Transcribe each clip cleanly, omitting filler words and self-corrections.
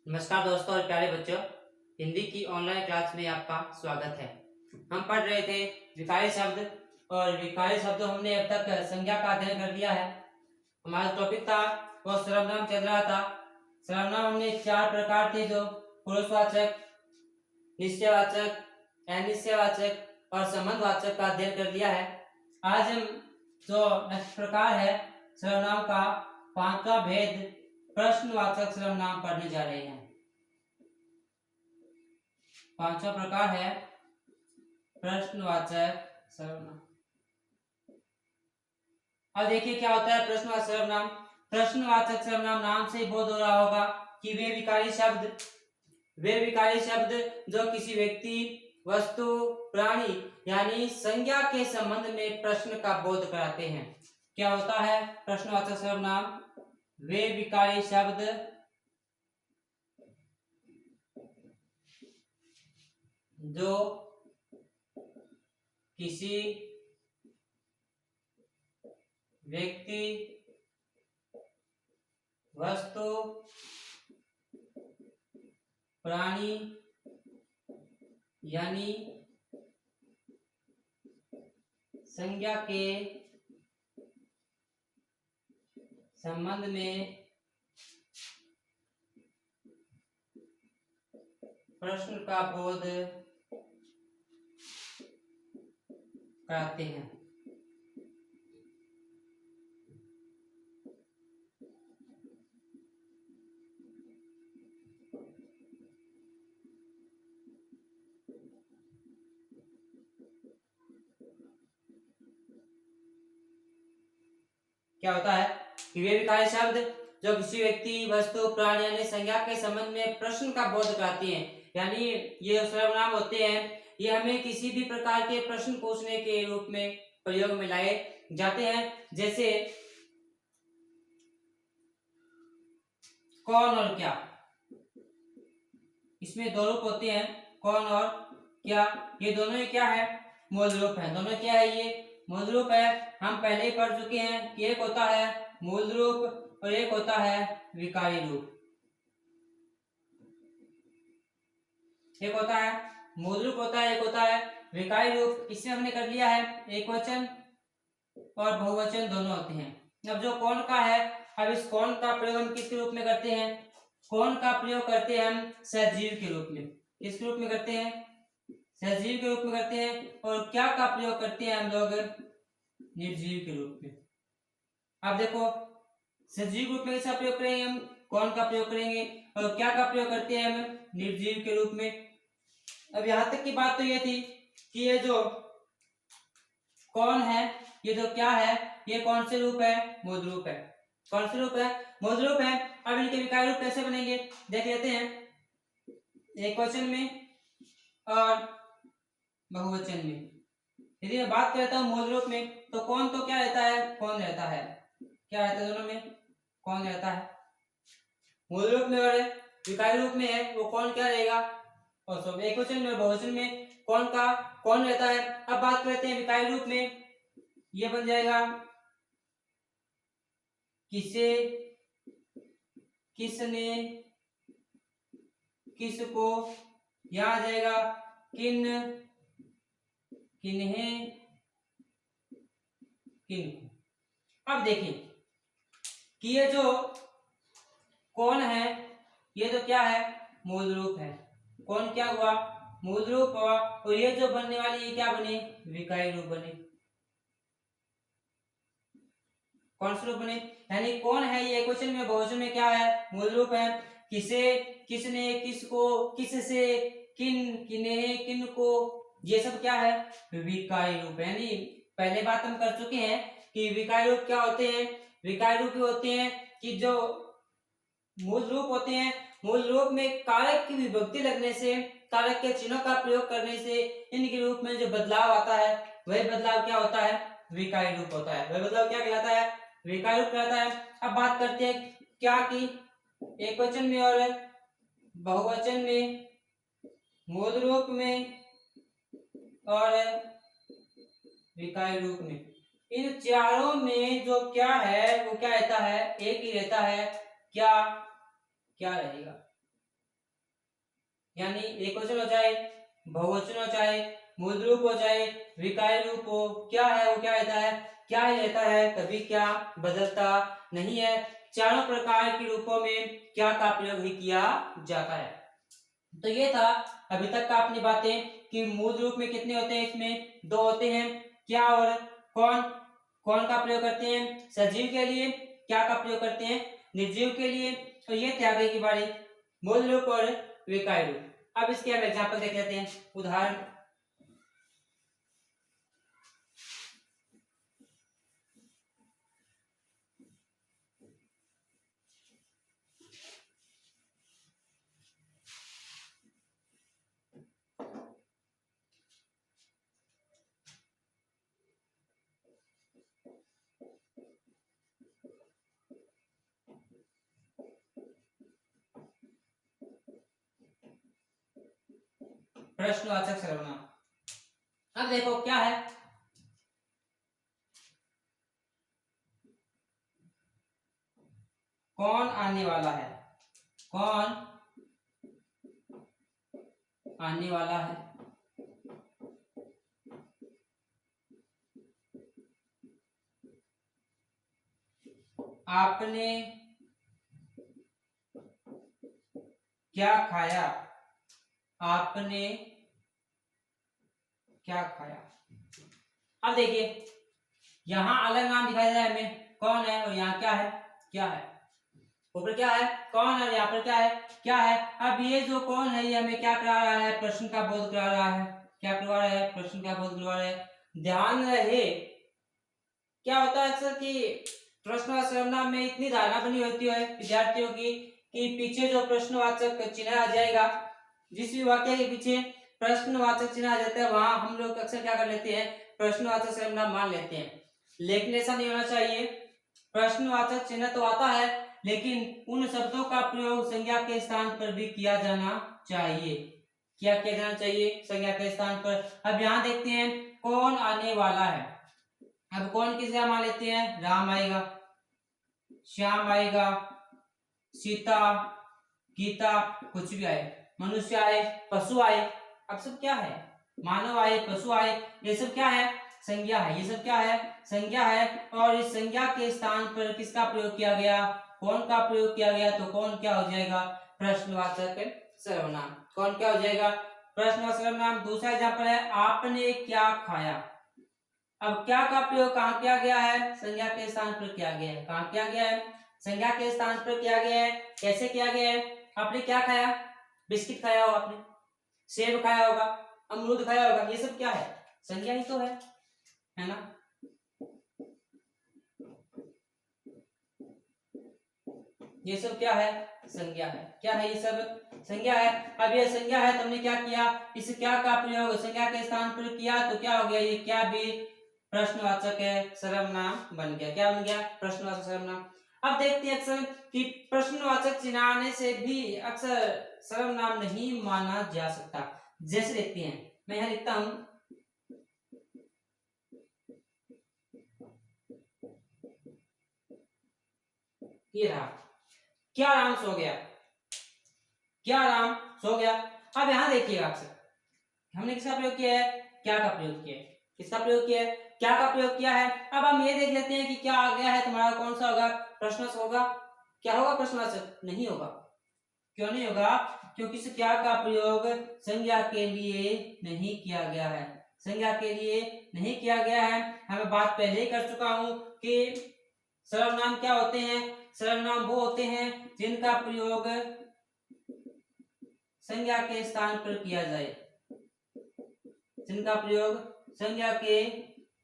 नमस्कार दोस्तों और प्यारे बच्चों, हिंदी की ऑनलाइन क्लास में आपका स्वागत है। हम पढ़ रहे थे विकारी शब्द और विकारी शब्द हमने अब तक संज्ञा का अध्ययन कर लिया है। हमारा टॉपिक था वो सर्वनाम चल रहा था। सर्वनाम हमने 4 प्रकार थे जो पुरुषवाचक, निश्चयवाचक, अनिश्चयवाचक और संबंधवाचक का अध्ययन कर लिया है। आज हम जो नेक्स्ट प्रकार है सर्वनाम का 5वां भेद प्रश्नवाचक सर्वनाम पढ़ने जा रहे हैं। 5वां प्रकार है प्रश्नवाचक सर्वनाम। अब देखिए क्या होता है प्रश्नवाचक सर्वनाम। प्रश्नवाचक सर्वनाम नाम से बोध हो रहा होगा कि वे विकारी शब्द जो किसी व्यक्ति, वस्तु, प्राणी यानी संज्ञा के संबंध में प्रश्न का बोध कराते हैं। क्या होता है प्रश्नवाचक सर्वनाम? वे विकारी शब्द जो किसी व्यक्ति, वस्तु, प्राणी यानी संज्ञा के संबंध में प्रश्न का बोध कराते हैं। क्या होता है कि वे विकारी शब्द जो किसी व्यक्ति, वस्तु, प्राणी यानी संज्ञा के संबंध में प्रश्न का बोध कराती हैं। यानी ये सर्वनाम होते हैं, ये हमें किसी भी प्रकार के प्रश्न पूछने के रूप में प्रयोग में लाए जाते हैं। जैसे कौन और क्या, इसमें दो रूप होते हैं, कौन और क्या। ये दोनों ही क्या है? मूल रूप है। दोनों क्या है? ये मूल रूप है। हम पहले ही पढ़ चुके हैं कि एक होता है मूल रूप और एक होता है विकारी रूप। एक होता है मूल रूप होता है, एक होता है विकारी रूप। इसमें हमने कर लिया है एक वचन और बहुवचन दोनों होते हैं। अब जो कौन का है, अब इस कौन का प्रयोग हम किसके रूप में करते हैं? कौन का प्रयोग करते हैं हम सजीव के रूप में। किस रूप में करते हैं? सजीव के रूप में करते हैं। और क्या का प्रयोग करते हैं हम लोग? निर्जीव के रूप में। अब देखो सजीव रूप में इसका प्रयोग करेंगे हम, कौन का प्रयोग करेंगे, और क्या का प्रयोग करते हैं हम? निर्जीव के रूप में। अब यहां तक की बात तो ये थी कि ये जो कौन है, ये जो क्या है, ये कौन से रूप है? मूल रूप है। कौन से रूप है? मूल रूप है। अब इनके विकारी रूप कैसे बनेंगे देख लेते हैं। एक वचन में और बहुवचन में। यदि मैं बात करता हूँ मूल रूप में, तो कौन तो क्या रहता है? कौन रहता है। क्या रहता है? दोनों में कौन रहता है। मूल रूप में और विकारी रूप में है वो कौन क्या रहेगा? और सब एक वचन में और बहुवचन में कौन का कौन रहता है। अब बात करते हैं विकारी रूप में, ये बन जाएगा किसे, किसने, किसको। यहां आ जाएगा किन, किन्हें, किनको। अब देखें कि ये जो कौन है, ये तो क्या है? मूल रूप है। कौन क्या हुआ? मूल रूप हुआ। और ये जो बनने वाली ये क्या बने? विकारी रूप बने। कौन से रूप बने? यानी कौन है ये क्वेश्चन में, बहुवचन में क्या है? मूल रूप है। किसे, किसने, किसको, किससे, किन, किन्हें, किनको, ये सब क्या है? विकारी रूप। यानी पहले बात हम कर चुके हैं कि विकारी रूप क्या होते हैं। विकारी रूप होते हैं कि जो मूल रूप होते हैं, मूल रूप में कारक की विभक्ति लगने से, कारक के चिन्हों का प्रयोग करने से इनके रूप में जो बदलाव आता है, वह बदलाव क्या होता है? विकारी रूप होता है। वह बदलाव क्या कहलाता है? विकारी रूप कहलाता है। अब बात करते हैं क्या की, एक वचन में और बहुवचन में, मूल रूप में और विकारी रूप में। इन चारों में जो क्या है वो क्या रहता है? एक ही रहता है। क्या क्या रहेगा? यानी एक वचन हो चाहे बहुवचन हो चाहे मूल रूप हो चाहे विकारी रूप हो, क्या है वो क्या रहता है, क्या ही रहता है, कभी क्या बदलता नहीं है। चारों प्रकार के रूपों में क्या का प्रयोग ही किया जाता है। तो ये था अभी तक का अपनी बातें कि मूल रूप में कितने होते हैं, इसमें दो होते हैं, क्या और कौन। कौन का प्रयोग करते हैं सजीव के लिए, क्या का प्रयोग करते हैं निर्जीव के लिए। तो ये थे आगे की बारी मूल रूप और विकारी रूप। अब इसके हम एग्जाम्पल देख लेते हैं, उदाहरण। प्रश्नवाचक सर्वनाम। अब देखो क्या है, कौन आने वाला है, कौन आने वाला है, आपने क्या खाया, आपने क्या खाया। अब देखिए यहां अलग नाम दिखाई दे रहा है हमें, कौन है, और यहाँ क्या है, क्या है। ऊपर क्या है कौन है, यहाँ पर क्या है, क्या है। अब ये जो कौन है ये हमें क्या करा रहा है, प्रश्न का बोध करा रहा है। क्या करवा रहा है, प्रश्न का बोध करवा रहा है। ध्यान रहे क्या होता है अक्सर कि प्रश्न और सर्वनाम में इतनी धारणा बनी होती है विद्यार्थियों की कि पीछे जो प्रश्नवाचक चिन्ह आ जाएगा, जिस भी वाक्य के पीछे प्रश्नवाचक चिन्ह आ जाता है वहां हम लोग अक्सर क्या कर लेते हैं, प्रश्नवाचक सर्वनाम मान लेते हैं। लेकिन ऐसा नहीं होना चाहिए। प्रश्नवाचक चिन्ह तो आता है लेकिन उन शब्दों का प्रयोग संज्ञा के स्थान पर भी किया जाना चाहिए। क्या किया जाना चाहिए, संज्ञा के स्थान पर। अब यहाँ देखते हैं कौन आने वाला है। अब कौन किस जगह मान लेते हैं, राम आएगा, श्याम आएगा, सीता, गीता, कुछ भी आए, मनुष्य आए, पशु आए। अब सब क्या है, मानव आए, पशु आए, ये सब क्या है, संज्ञा है। ये सब क्या है, संज्ञा है। और इस संज्ञा के स्थान पर किसका प्रयोग किया गया, कौन का प्रयोग किया गया। तो कौन क्या हो जाएगा, प्रश्नवाचक सर्वनाम। कौन क्या हो जाएगा, प्रश्नवाचक सर्वनाम। दूसरा एग्जाम्पल है आपने क्या खाया। अब क्या का प्रयोग कहाँ किया गया है, संज्ञा के स्थान पर किया गया है। कहाँ किया गया है, संज्ञा के स्थान पर किया गया है। कैसे किया गया है, आपने क्या खाया, बिस्किट खाया होगा आपने, सेब खाया होगा, अमरूद खाया होगा, ये सब क्या है, संज्ञा ही तो है ना। ये सब क्या है, संज्ञा है। क्या है, ये सब संज्ञा है। अब ये संज्ञा है, तुमने क्या किया, इस क्या का प्रयोग संज्ञा के स्थान पर किया तो क्या हो गया, ये क्या भी प्रश्नवाचक है, सर्वनाम बन गया। क्या बन गया, प्रश्नवाचक सर्वनाम। अब देखते हैं अक्सर कि प्रश्नवाचक चिन्ह आने से भी अक्सर सर्वनाम नहीं माना जा सकता। जैसे देखते हैं, मैं यहां लिखता हूं ये रहा, क्या राम सो गया, क्या राम सो गया। अब यहां देखिएगा अक्सर हमने किसका प्रयोग किया है, क्या का प्रयोग किया है। किसका प्रयोग किया है, क्या का प्रयोग किया है। अब हम ये देख लेते हैं कि क्या आ गया है तुम्हारा, कौन सा होगा, प्रश्नवाचक होगा। क्या होगा, प्रश्नवाचक नहीं होगा। क्यों नहीं होगा, क्योंकि इस क्या का प्रयोग संज्ञा के लिए नहीं किया गया है, संज्ञा के लिए नहीं किया गया है। मैं बात पहले ही कर चुका हूं कि सर्वनाम क्या होते हैं, सर्वनाम वो होते हैं जिनका प्रयोग संज्ञा के स्थान पर किया जाए, जिनका प्रयोग संज्ञा के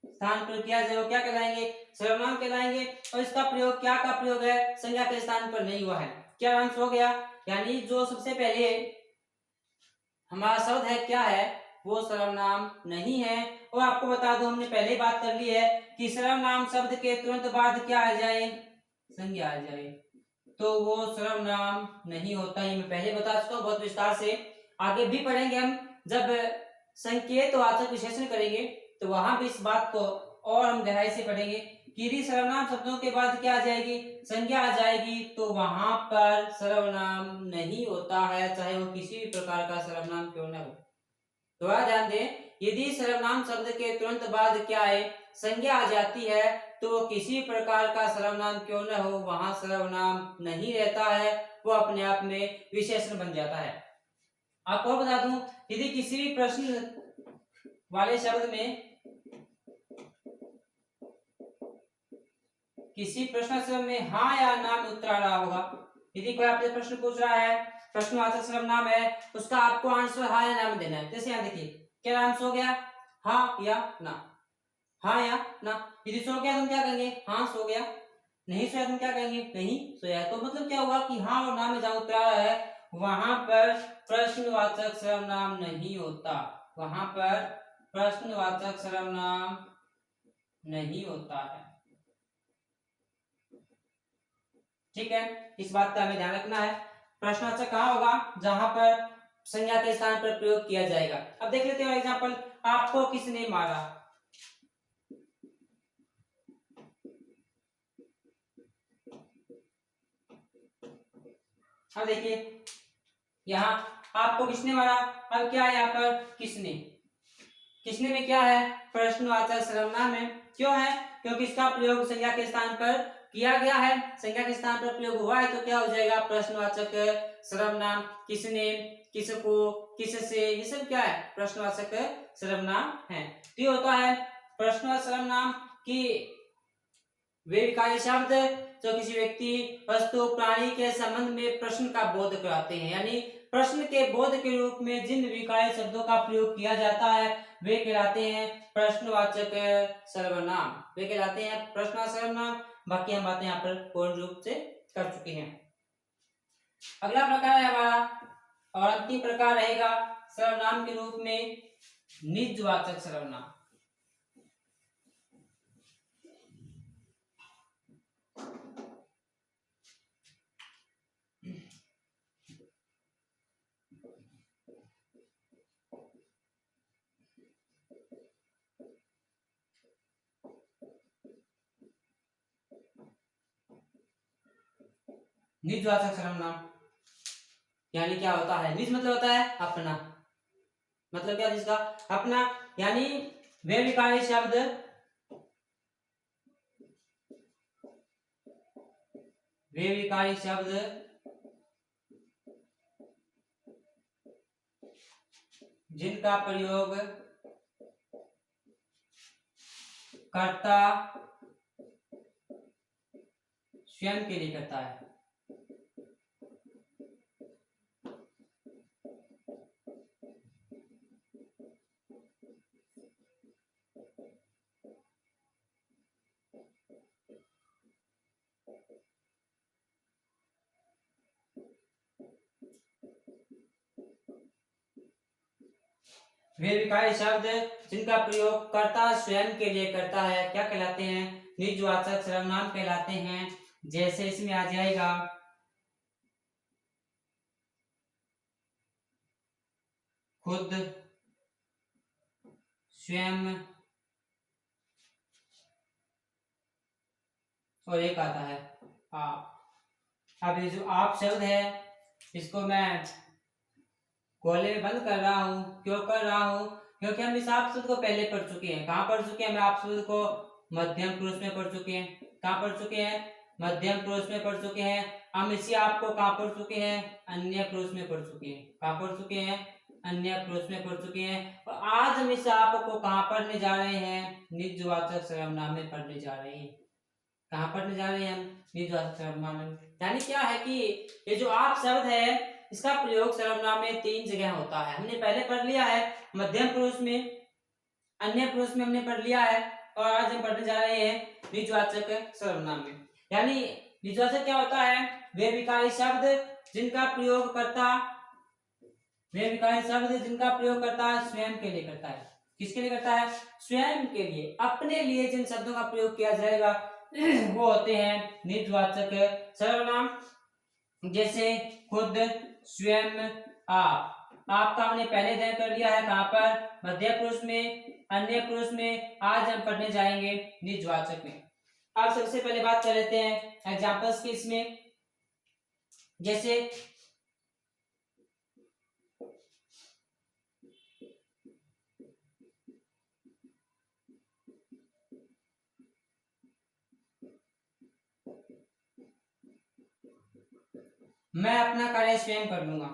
स्थान पर किया जाए वो क्या कहलाएंगे, सर्वनाम कहलाएंगे। और इसका प्रयोग क्या का प्रयोग है, संज्ञा के स्थान पर नहीं हुआ है। क्या अंश हो गया, यानी जो सबसे पहले हमारा शब्द है क्या है, वो सर्वनाम नहीं है। और आपको बता दो हमने पहले बात कर ली है कि सर्वनाम शब्द के तुरंत बाद क्या आ जाए, संज्ञा आ जाए, तो वो सर्वनाम नहीं होता। ये मैं पहले बता चुका हूं बहुत विस्तार से। आगे भी पढ़ेंगे हम, जब संकेतवाचक विशेषण करेंगे तो वहां भी इस बात को और हम गहराई से पढ़ेंगे यदि सर्वनाम शब्दों के बाद क्या आ जाएगी, संज्ञा आ जाएगी, तो वहां पर सर्वनाम नहीं होता है, चाहे वो किसी भी प्रकार का सर्वनाम क्यों न हो। थोड़ा ध्यान दें, यदि सर्वनाम शब्द के तुरंत बाद क्या है, संज्ञा आ जाती है, तो किसी प्रकार का सर्वनाम क्यों न हो, वहां सर्वनाम नहीं रहता है, वो अपने आप में विशेषण बन जाता है। आपको बता दूं, यदि किसी भी प्रश्न वाले शब्द में, किसी प्रश्न शब्द में हाँ या ना में उत्तर आ रहा होगा, यदि कोई आपसे प्रश्न पूछ रहा है, प्रश्नवाचक सर्वनाम है, उसका आपको आंसर हाँ या ना में देना है। जैसे यहाँ देखिए क्या आंसर हो गया, हाँ या ना, हाँ या ना। यदि सो गया तुम क्या कहेंगे, हाँ सो गया। नहीं सोया तुम क्या कहेंगे, नहीं सोया। तो मतलब क्या हुआ कि हाँ और ना में जहां उत्तर आ रहा है, वहां पर प्रश्नवाचक सर्वनाम नहीं होता, वहां पर प्रश्नवाचक सर्वनाम नहीं होता है। ठीक है, इस बात का हमें ध्यान रखना है। प्रश्नवाचक कहाँ होगा, जहां पर संज्ञा के स्थान पर प्रयोग किया जाएगा। अब देख लेते हैं एग्जांपल, आपको किसने मारा। अब देखिए यहाँ आपको किसने मारा, अब क्या है यहाँ पर किसने, किसने में क्या है, प्रश्नवाचक सर्वनाम है। क्यों है, क्योंकि इसका प्रयोग संज्ञा के स्थान पर किया गया है, संज्ञा के स्थान पर प्रयोग हुआ है, तो क्या हो जाएगा प्रश्नवाचक सर्वनाम। किसने, किसको, किससे, ये सब क्या है, प्रश्नवाचक सर्वनाम है। तो ये होता है प्रश्नवाचक सर्वनाम की वे विकारी शब्द जो किसी व्यक्ति, वस्तु, प्राणी के संबंध में प्रश्न का बोध कराते हैं, यानी प्रश्न के बोध के रूप में जिन विकारी शब्दों का प्रयोग किया जाता है वे कहलाते हैं प्रश्नवाचक सर्वनाम, वे कहलाते हैं प्रश्नवाचक सर्वनाम। बाकी हम बातें यहाँ पर पूर्ण रूप से कर चुके हैं। अगला प्रकार है हमारा और अंतिम प्रकार रहेगा सर्वनाम के रूप में निजवाचक सर्वनाम। निजवाचक सर्वनाम यानी क्या होता है, निज मतलब होता है अपना, मतलब क्या जिसका अपना, यानी वे विकारी शब्द, वे विकारी शब्द जिनका प्रयोग कर्ता स्वयं के लिए करता है। वे विकारी शब्द जिनका प्रयोग कर्ता स्वयं के लिए करता है क्या कहलाते हैं, निजवाचक सर्वनाम कहलाते हैं। जैसे इसमें आ जाएगा खुद, स्वयं, और एक आता है आप। अब ये जो आप शब्द है इसको मैं गोले में बंद कर रहा हूँ, क्यों कर रहा हूँ, क्योंकि हम इस आप शब्द को पहले पढ़ चुके हैं। कहाँ पढ़ चुके हैं, हम आप शब्द को मध्यम पुरुष में पढ़ चुके हैं। कहाँ पढ़ चुके हैं, मध्यम पुरुष में पढ़ चुके हैं। हम इसी आप को कहाँ पढ़ चुके हैं, अन्य पुरुष में पढ़ चुके हैं। कहाँ पढ़ चुके हैं, अन्य पुरुष में पढ़ चुके हैं। और आज हम इस आप को कहाँ पढ़ने जा रहे हैं, निजवाचक सर्वनाम में पढ़ने जा रहे हैं। कहाँ पढ़ने जा रहे हैं हम, निजवाचक सर्वनाम में। यानी क्या है कि ये जो आप शब्द है इसका प्रयोग सर्वनाम में 3 जगह होता है। हमने पहले पढ़ लिया है मध्यम पुरुष में, अन्य पुरुष में हमने पढ़ लिया है, और आज हम पढ़ने जा रहे हैं निजवाचक सर्वनाम में। यानी निजवाचक क्या होता है, वे विकारी शब्द जिनका प्रयोग करता, वे विकारी शब्द जिनका प्रयोग करता स्वयं के लिए करता है। किसके लिए करता है, स्वयं के लिए, अपने लिए जिन शब्दों का प्रयोग किया जाएगा वो होते हैं निजवाचक सर्वनाम। जैसे खुद, स्वयं, आप। आपका हमने पहले अध्ययन कर लिया है कहाँ पर, मध्य पुरुष में, अन्य पुरुष में। आज हम पढ़ने जाएंगे निजवाचक में। आप सबसे पहले बात कर लेते हैं एग्जांपल्स की इसमें। जैसे मैं अपना कार्य स्वयं कर लूंगा।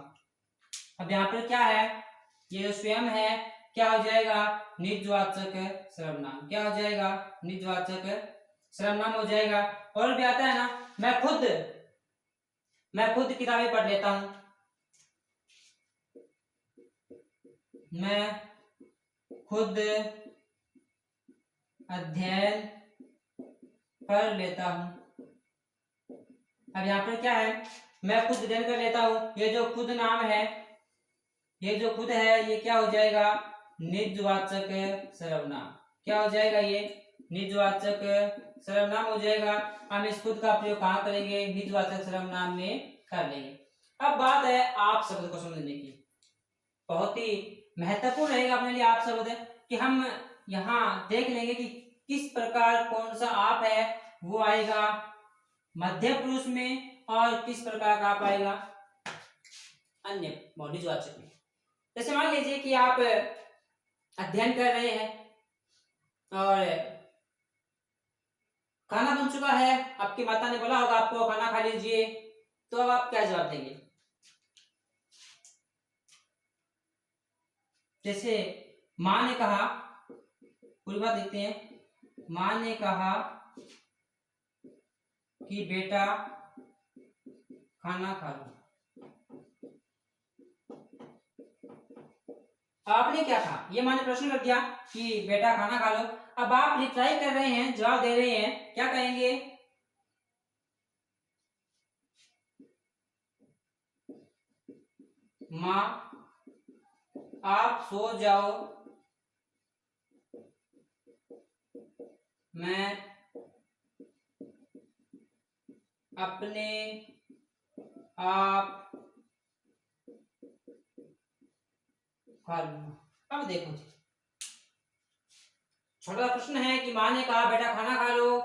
अब यहाँ पर क्या है, ये जो स्वयं है क्या हो जाएगा, निजवाचक सर्वनाम। क्या हो जाएगा, निजवाचक सर्वनाम हो जाएगा। और भी आता है ना, मैं खुद किताबें पढ़ लेता हूं, मैं खुद अध्ययन कर लेता हूं। अब यहाँ पर क्या है, मैं खुद अध्ययन कर लेता हूं, ये जो खुद नाम है, ये जो खुद है ये क्या हो जाएगा, निजवाचक सर्वनाम। क्या हो जाएगा, ये निजवाचक सर्वनाम हो जाएगा। हम इस खुद का प्रयोग कहाँ करेंगे, निजवाचक सर्वनाम में कर लेंगे। अब बात है आप शब्द को समझने की, बहुत ही महत्वपूर्ण रहेगा अपने लिए आप शब्द, कि हम यहाँ देख लेंगे कि किस प्रकार कौन सा आप है वो आएगा मध्य पुरुष में, और किस प्रकार का आप आएगा अन्य निजवाचक में। जैसे मान लीजिए कि आप अध्ययन कर रहे हैं और खाना बन चुका है, आपकी माता ने बोला होगा आपको खाना खा लीजिए, तो अब आप क्या जवाब देंगे। जैसे माँ ने कहा, पूरी बात देखते हैं, माँ ने कहा कि बेटा खाना खा लो। आपने क्या कहा, ये माँ ने प्रश्न कर दिया कि बेटा खाना खा लो। अब आप रिप्लाई कर रहे हैं, जवाब दे रहे हैं, क्या कहेंगे, माँ आप सो जाओ, मैं अपने आप खा लूंगा। अब देखो जी, छोटा प्रश्न है कि माँ ने कहा बेटा खाना खा लो,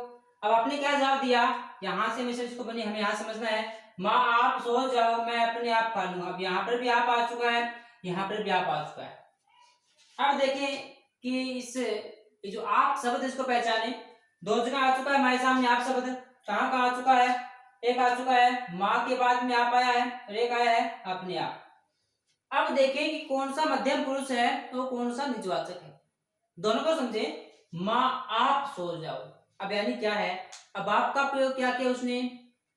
अब आपने क्या जवाब दिया, यहां से मैसेज को बनी हमें यहां समझना है, माँ आप सो जाओ मैं अपने आप खा लूंगा। अब यहाँ पर भी आप आ चुका है, यहाँ पर भी आप आ चुका है। अब देखें कि इस जो आप शब्द इसको पहचाने, दो जगह आ चुका है हमारे सामने आप शब्द, कहाँ कहाँ आ चुका है, एक आ चुका है माँ के बाद में आप आया है, और एक आया है अपने आप। अब देखें कि कौन सा मध्यम पुरुष है तो कौन सा निजवाचक है, दोनों को समझे। माँ आप सो जाओ, अब यानी क्या है, अब आप का प्रयोग क्या किया उसने,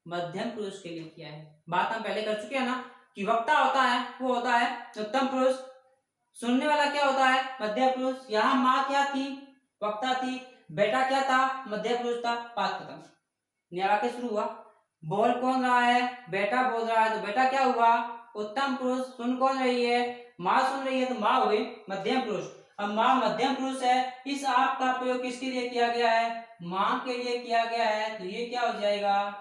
मध्यम पुरुष के लिए किया है। बात हम पहले कर चुके हैं ना कि वक्ता होता है वो होता है उत्तम पुरुष, सुनने वाला क्या होता है मध्य पुरुष। यहाँ माँ क्या थी, वक्ता थी, बेटा क्या था, मध्य पुरुष था। बात खत्म, नया वाक्य शुरू हुआ। बोल कौन रहा है, बेटा बोल रहा है, तो बेटा क्या हुआ उत्तम पुरुष। सुन कौन रही है, माँ सुन रही है, तो माँ हुई मध्यम पुरुष। अब माँ मध्यम पुरुष है, इस आप का प्रयोग किसके लिए किया गया है, माँ के लिए किया गया है, तो ये क्या हो जाएगा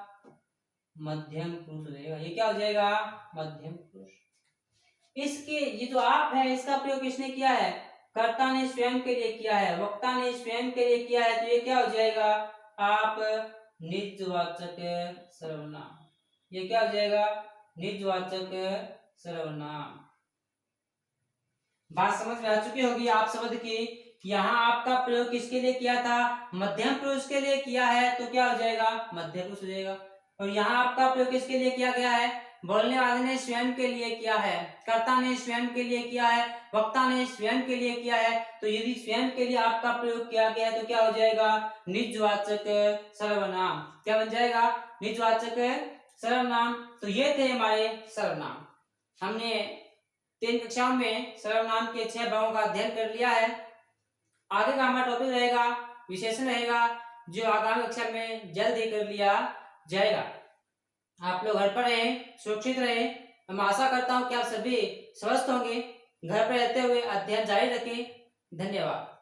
मध्यम पुरुष हो जाएगा। ये क्या हो जाएगा मध्यम पुरुष। इसके ये जो आप है इसका प्रयोग किसने किया है, कर्ता ने स्वयं के लिए किया है, वक्ता ने स्वयं के लिए किया है, तो ये क्या हो जाएगा आप निजवाचक सर्वनाम। ये क्या हो जाएगा निजवाचक सर्वनाम। बात समझ में आ चुकी होगी आप शब्द की। यहाँ आपका प्रयोग किसके लिए किया था, मध्यम पुरुष के लिए किया है, तो क्या हो जाएगा मध्य पुरुष हो जाएगा। और यहाँ आपका प्रयोग किसके लिए किया गया है, बोलने वाले ने स्वयं के लिए किया है, कर्ता ने स्वयं के लिए किया है, वक्ता ने स्वयं के लिए किया है, तो यदि स्वयं के लिए आपका प्रयोग किया गया है तो क्या हो जाएगा निजवाचक सर्वनाम। क्या बन जाएगा निजवाचक सर्वनाम। तो ये थे हमारे सर्वनाम। हमने 3 कक्षाओं में सर्वनाम के 6 भागों का अध्ययन कर लिया है। आगे का हमारा टॉपिक रहेगा विशेषण रहेगा, जो आगामी कक्षा में जल्द ही कर लिया जाएगा। आप लोग घर पर रहे, सुरक्षित रहे। मैं आशा करता हूँ कि आप सभी स्वस्थ होंगे। घर पर रहते हुए अध्ययन जारी रखें। धन्यवाद।